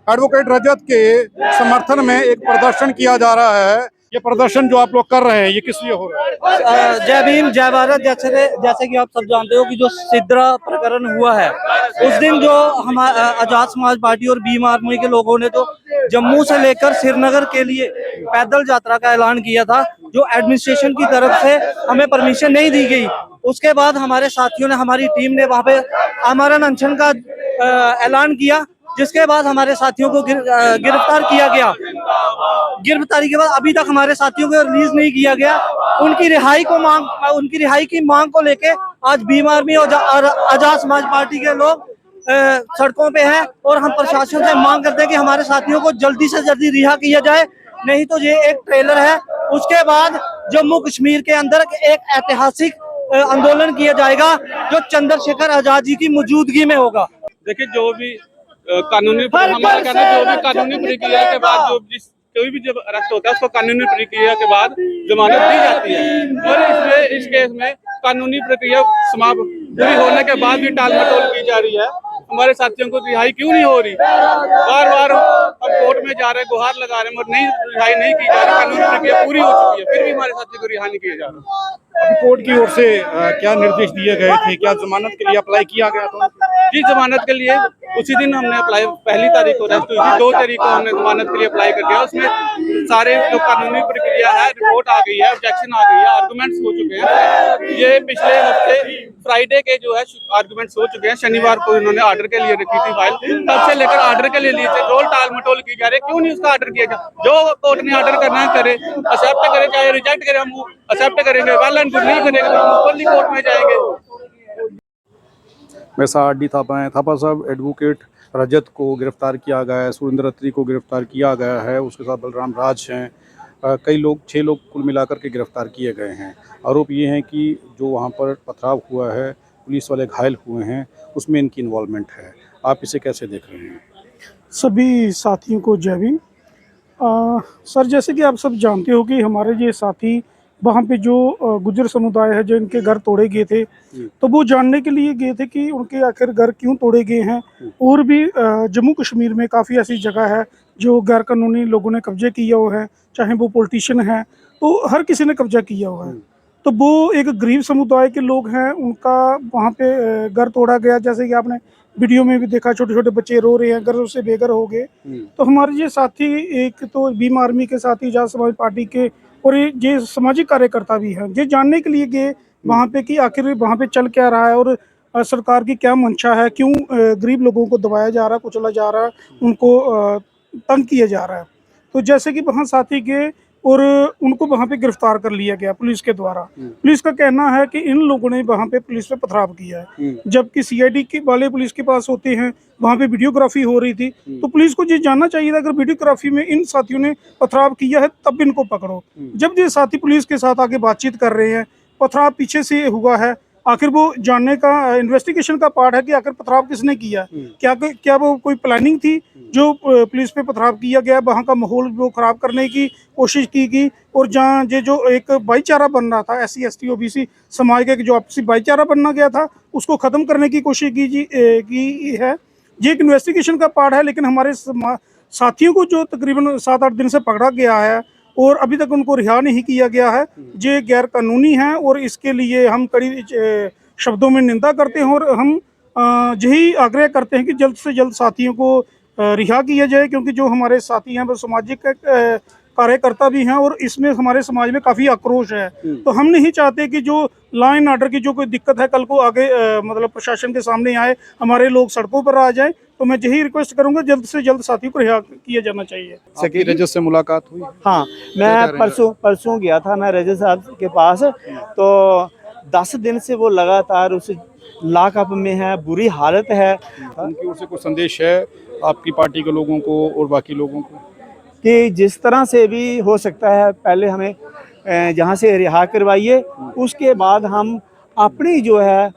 Advocate रजत के समर्थन में एक प्रदर्शन किया जा रहा है। ये प्रदर्शन जो आप लोग कर रहे हैं ये किस लिए हो रहा है? जय भीम जय भारत। जैसे कि आप सब जानते हो कि जो सिद्रा प्रकरण हुआ है, उस दिन जो हमारा आजाद समाज पार्टी और भीम आर्मी के लोगों ने तो जम्मू से लेकर श्रीनगर के लिए पैदल यात्रा का ऐलान किया था, जो एडमिनिस्ट्रेशन की तरफ से हमें परमिशन नहीं दी गई। उसके बाद हमारे साथियों ने, हमारी टीम ने वहां पे आमरण अनशन का ऐलान किया, जिसके बाद हमारे साथियों को गिरफ्तार किया गया। गिरफ्तारी के बाद अभी तक हमारे साथियों को रिलीज नहीं किया गया। उनकी रिहाई की मांग को लेके आज भीम आर्मी और आजाद समाज पार्टी के लोग सड़कों पे हैं और हम प्रशासन से मांग करते हैं कि हमारे साथियों को जल्दी से जल्दी रिहा किया जाए, नहीं तो ये एक ट्रेलर है। उसके बाद जम्मू कश्मीर के अंदर एक ऐतिहासिक आंदोलन किया जाएगा जो चंद्रशेखर आजाद जी की मौजूदगी में होगा। देखिए, जो भी कानूनी हमारा कहना है, जो भी कानूनी प्रक्रिया के बाद जो जिस कोई भी जब अरेस्ट होता है उसको कानूनी प्रक्रिया के बाद जमानत दी जाती है, और इस केस में कानूनी प्रक्रिया समाप्त पूरी होने के बाद भी टाल मटोल की जा रही है। हमारे साथियों को रिहाई क्यों नहीं हो रही? बार बार हम कोर्ट में जा रहे हैं, गुहार लगा रहे हैं, मगर नहीं, रिहाई नहीं की जा रही। कानूनी प्रक्रिया पूरी हो चुकी है, फिर भी हमारे साथियों को रिहा नहीं किया जा रहा। अभी कोर्ट की ओर से क्या निर्देश दिए गए थे? क्या जमानत के लिए अप्लाई किया गया था? जी, जमानत के लिए उसी दिन हमने अप्लाई, पहली तारीख को अरेस्ट हुई थी, 2 तारीख को हमने जमानत के लिए अप्लाई कर दिया। उसमें सारे जो कानूनी प्रक्रिया है, रिपोर्ट आ गई है, ऑब्जेक्शन आ गई है, आर्गुमेंट्स हो चुके हैं। ये पिछले हफ्ते फ्राइडे के जो है आर्गुमेंट्स हो चुके हैं। शनिवार को इन्होंने ऑर्डर के लिए रखी थी फाइल, तब से लेकर ऑर्डर के लिए लिए थे। रोल टाल मटोल की जा रही है, क्यों नहीं उसका ऑर्डर किया जाए? जो कोर्ट ने ऑर्डर करना है करे, एक्सेप्ट करे, चाहे रिजेक्ट करे, हम एक्सेप्ट करेंगे। वेल एंड गुड, नहीं करेंगे तो हम ओपनली कोर्ट में जाएंगे। मेरे साथ डी थापा हैं। थापा साहब, एडवोकेट रजत को गिरफ्तार किया गया है, सुरेंद्र अत्री को गिरफ्तार किया गया है, उसके साथ बलराम राज हैं, कई लोग, 6 लोग कुल मिलाकर के गिरफ्तार किए गए हैं। आरोप ये हैं कि जो वहाँ पर पथराव हुआ है, पुलिस वाले घायल हुए हैं, उसमें इनकी इन्वॉल्वमेंट है। आप इसे कैसे देख रहे हैं? सभी साथियों को जय भीम। सर, जैसे कि आप सब जानते हो कि हमारे ये साथी वहाँ पे जो गुज्जर समुदाय है, जो इनके घर तोड़े गए थे, तो वो जानने के लिए गए थे कि उनके आखिर घर क्यों तोड़े गए हैं। और भी जम्मू कश्मीर में काफ़ी ऐसी जगह है जो गैर कानूनी लोगों ने कब्जे किया हुआ है, चाहे वो पॉलिटिशियन है, तो हर किसी ने कब्जा किया हुआ है। तो वो एक गरीब समुदाय के लोग हैं, उनका वहाँ पे घर तोड़ा गया। जैसे कि आपने वीडियो में भी देखा, छोटे छोटे बच्चे रो रहे हैं, घर से बेघर हो गए। तो हमारे ये साथी, एक तो भीम आर्मी के साथी, आजाद समाज पार्टी के, और ये सामाजिक कार्यकर्ता भी हैं, ये जानने के लिए गए वहाँ पे कि आखिर वहाँ पे चल क्या रहा है और सरकार की क्या मंशा है, क्यों गरीब लोगों को दबाया जा रहा है, कुचला जा रहा है, उनको तंग किया जा रहा है। तो जैसे कि वहाँ साथी गए और उनको वहाँ पे गिरफ्तार कर लिया गया पुलिस के द्वारा। पुलिस का कहना है कि इन लोगों ने वहाँ पे पुलिस पे पथराव किया है, जबकि सीआईडी के वाले पुलिस के पास होते हैं, वहाँ पे वीडियोग्राफी हो रही थी। तो पुलिस को ये जानना चाहिए था, अगर वीडियोग्राफी में इन साथियों ने पथराव किया है तब इनको पकड़ो। जब ये साथी पुलिस के साथ आके बातचीत कर रहे हैं, पथराव पीछे से हुआ है, आखिर वो जानने का इन्वेस्टिगेशन का पार्ट है कि आखिर पथराव किसने किया है। क्या वो कोई प्लानिंग थी जो पुलिस पे पथराव किया गया, वहाँ का माहौल वो खराब करने की कोशिश की गई। और जहाँ ये जो एक भाईचारा बन रहा था, SC ST OBC समाज का जो आपसी भाईचारा बनना गया था, उसको ख़त्म करने की कोशिश की है। ये एक इन्वेस्टिगेशन का पार्ट है। लेकिन हमारे साथियों को जो तकरीबन 7-8 दिन से पकड़ा गया है और अभी तक उनको रिहा नहीं किया गया है, ये गैर कानूनी है और इसके लिए हम कड़ी शब्दों में निंदा करते हैं। और हम यही आग्रह करते हैं कि जल्द से जल्द साथियों को रिहा किया जाए, क्योंकि जो हमारे साथी हैं वो सामाजिक कार्यकर्ता भी हैं और इसमें हमारे समाज में काफ़ी आक्रोश है। तो हम नहीं चाहते कि जो लॉ एंड ऑर्डर की जो कोई दिक्कत है कल को आगे मतलब प्रशासन के सामने आए, हमारे लोग सड़कों पर आ जाएं। तो मैं यही रिक्वेस्ट करूंगा, जल्द से जल्द साथियों को रिहा किया जाना चाहिए। आपकी रजत से मुलाकात हुई? हाँ, मैं परसों गया था मैं रजत साहब के पास। तो 10 दिन से वो लगातार उस लॉकअप में है, बुरी हालत है। उनकी ओर से कोई संदेश है आपकी पार्टी के लोगों को और बाकी लोगों को कि जिस तरह से भी हो सकता है, पहले हमें जहाँ से रिहा करवाइए, उसके बाद हम अपनी जो है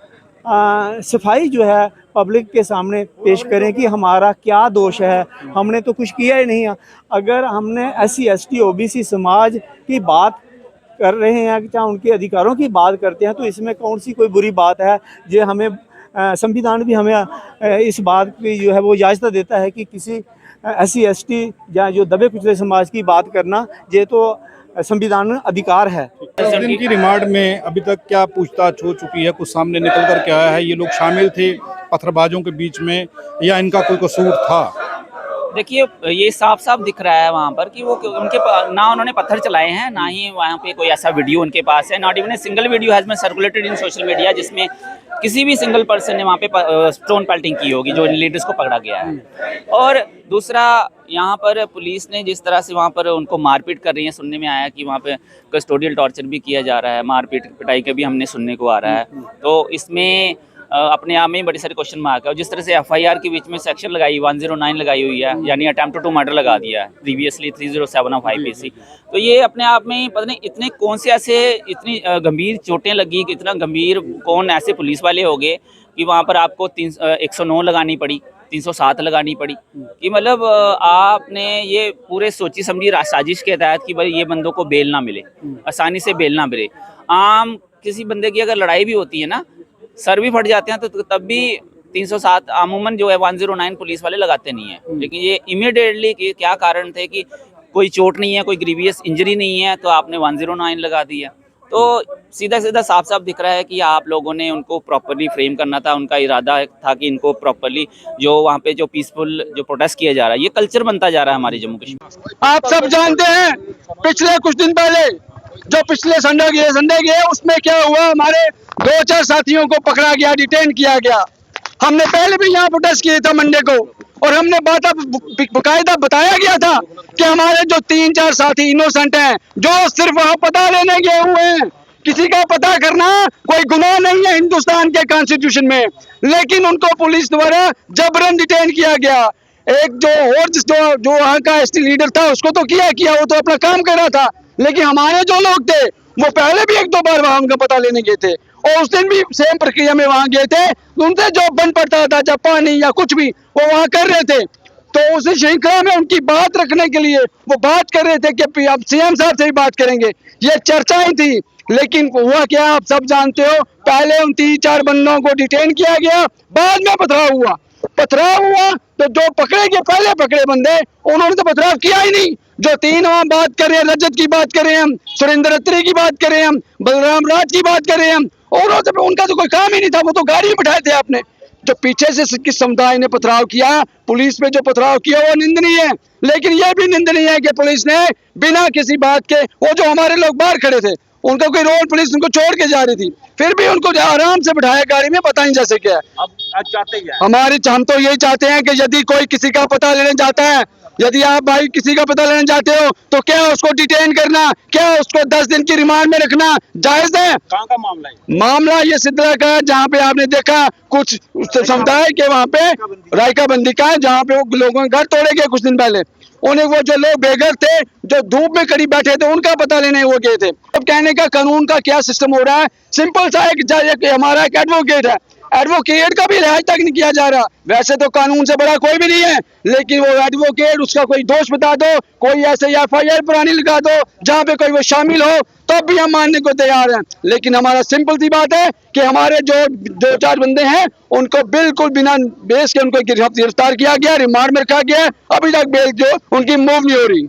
सफाई जो है पब्लिक के सामने पेश करें कि हमारा क्या दोष है, हमने तो कुछ किया ही नहीं है। अगर हमने SC ST OBC समाज की बात कर रहे हैं, चाहे उनके अधिकारों की बात करते हैं, तो इसमें कौन सी कोई बुरी बात है? जो हमें संविधान भी हमें इस बात की जो है वो इजाज़त देता है कि किसी SC ST या जो दबे कुचले समाज की बात करना ये तो संविधान अधिकार है। 10 दिन की रिमांड में अभी तक क्या पूछताछ हो चुकी है, कुछ सामने निकल कर के आया है? ये लोग शामिल थे पत्थरबाजों के बीच में या इनका कोई कसूर था? देखिए ये साफ साफ दिख रहा है वहाँ पर कि वो उनके ना उन्होंने पत्थर चलाए हैं, ना ही वहाँ पे कोई ऐसा वीडियो उनके पास है। Not even a single video has been circulated in social media जिसमें किसी भी सिंगल पर्सन ने वहाँ पे स्टोन पेल्टिंग की होगी जो लीडर्स को पकड़ा गया है। और दूसरा, यहाँ पर पुलिस ने जिस तरह से वहाँ पर उनको मारपीट कर रही है, सुनने में आया कि वहाँ पे कस्टोडियल टॉर्चर भी किया जा रहा है, मारपीट पिटाई का भी हमने सुनने को आ रहा है। तो इसमें अपने आप में ही बड़ी सारे क्वेश्चन मार्क है। और जिस तरह से FIR के बीच में सेक्शन लगाई 109 लगाई हुई है, यानी अटेम्प्ट टू मर्डर लगा दिया है, प्रीवियसली 307 ऑफ IPC। तो ये अपने आप में ही पता नहीं इतने कौन से ऐसे इतनी गंभीर चोटें लगी, इतना गंभीर कौन ऐसे पुलिस वाले हो गए कि वहाँ पर आपको 109 लगानी पड़ी, 307 लगानी पड़ी। कि मतलब आपने ये पूरे सोची समझी साजिश के तहत कि भाई ये बंदों को बेल ना मिले, आसानी से बेल ना मिले। आम किसी बंदे की अगर लड़ाई भी होती है ना, सर भी फट जाते हैं, तो तब भी 307 अमूमन जो है 109 पुलिस वाले लगाते नहीं है। लेकिन ये इमीडिएटली क्या कारण थे कि कोई चोट नहीं है, कोई ग्रीवियस इंजरी नहीं है, तो आपने 109 लगा दिया। तो सीधा सीधा साफ साफ दिख रहा है कि आप लोगों ने उनको प्रॉपरली फ्रेम करना था। उनका इरादा था कि इनको प्रॉपरली जो वहाँ पे जो पीसफुल जो प्रोटेस्ट किया जा रहा है, ये कल्चर बनता जा रहा है हमारे जम्मू कश्मीर। आप सब जानते हैं पिछले कुछ दिन पहले जो पिछले संडे गए उसमें क्या हुआ, हमारे 2-4 साथियों को पकड़ा गया, डिटेन किया गया। हमने पहले भी यहाँ प्रोटेस्ट किए था मंडे को, और हमने बाकायदा बताया गया था कि हमारे जो 3-4 साथी इनोसेंट हैं, जो सिर्फ वहाँ पता लेने गए हुए हैं। किसी का पता करना कोई गुनाह नहीं है हिंदुस्तान के कॉन्स्टिट्यूशन में, लेकिन उनको पुलिस द्वारा जबरन डिटेन किया गया। एक जो वहाँ का ST लीडर था उसको तो किया वो तो अपना काम कर रहा था, लेकिन हमारे जो लोग थे वो पहले भी 1-2 बार वहाँ उनका पता लेने गए थे, और उस दिन भी सेम प्रक्रिया में वहाँ गए थे। उनसे जो बन पड़ता था, जब पानी या कुछ भी वो वहाँ कर रहे थे, तो उस श्रृंखला में उनकी बात रखने के लिए वो बात कर रहे थे कि अब CM साहब से ही बात करेंगे। ये चर्चाएं थी, लेकिन हुआ क्या आप सब जानते हो। पहले उन 3-4 बंदों को डिटेन किया गया, बाद में पथराव हुआ तो जो पहले पकड़े बंदे उन्होंने तो पथराव किया ही नहीं। जो 3 हम बात कर रहे हैं, रजत की बात कर रहे हैं हम, सुरेंद्र अत्री की बात कर रहे हैं हम, बलराम राज की बात कर रहे हैं हम, और उनका तो कोई काम ही नहीं था, वो तो गाड़ी में बिठाए थे आपने। जो पीछे से किस समुदाय ने पथराव किया, पुलिस पे जो पथराव किया वो निंदनीय है, लेकिन ये भी निंदनीय है कि पुलिस ने बिना किसी बात के, वो जो हमारे लोग बाहर खड़े थे उनका कोई रोल पुलिस उनको छोड़ के जा रही थी, फिर भी उनको आराम से बिठाया गाड़ी में, पता नहीं जैसे क्या है। अब चाहते हैं हम तो यही चाहते हैं कि यदि कोई किसी का पता लेने जाता है, यदि आप भाई किसी का पता लेने जाते हो, तो क्या उसको डिटेन करना, क्या उसको 10 दिन की रिमांड में रखना जायज है? कहाँ का मामला है? मामला ये सिद्धरा का है, जहाँ पे आपने देखा कुछ समुदाय के वहाँ पे रायका बंदी का है, जहाँ पे वो लोगों के घर तोड़े गए कुछ दिन पहले। उन्हें वो जो लोग बेघर थे, जो धूप में खड़ी बैठे थे, उनका पता लेने वो गए थे। अब कहने का कानून का क्या सिस्टम हो रहा है, सिंपल सा एक हमारा एक एडवोकेट है, एडवोकेट का भी रिहाई तक नहीं किया जा रहा। वैसे तो कानून से बड़ा कोई भी नहीं है, लेकिन वो एडवोकेट, उसका कोई दोष बता दो, कोई ऐसे FIR पुरानी लगा दो जहाँ पे कोई वो शामिल हो, तब भी हम मानने को तैयार हैं। लेकिन हमारा सिंपल सी बात है कि हमारे जो 2-4 बंदे हैं उनको बिल्कुल बिना बेस के उनको गिरफ्तार किया गया, रिमांड में रखा गया, अभी तक बेल जो उनकी मूव नहीं हो रही।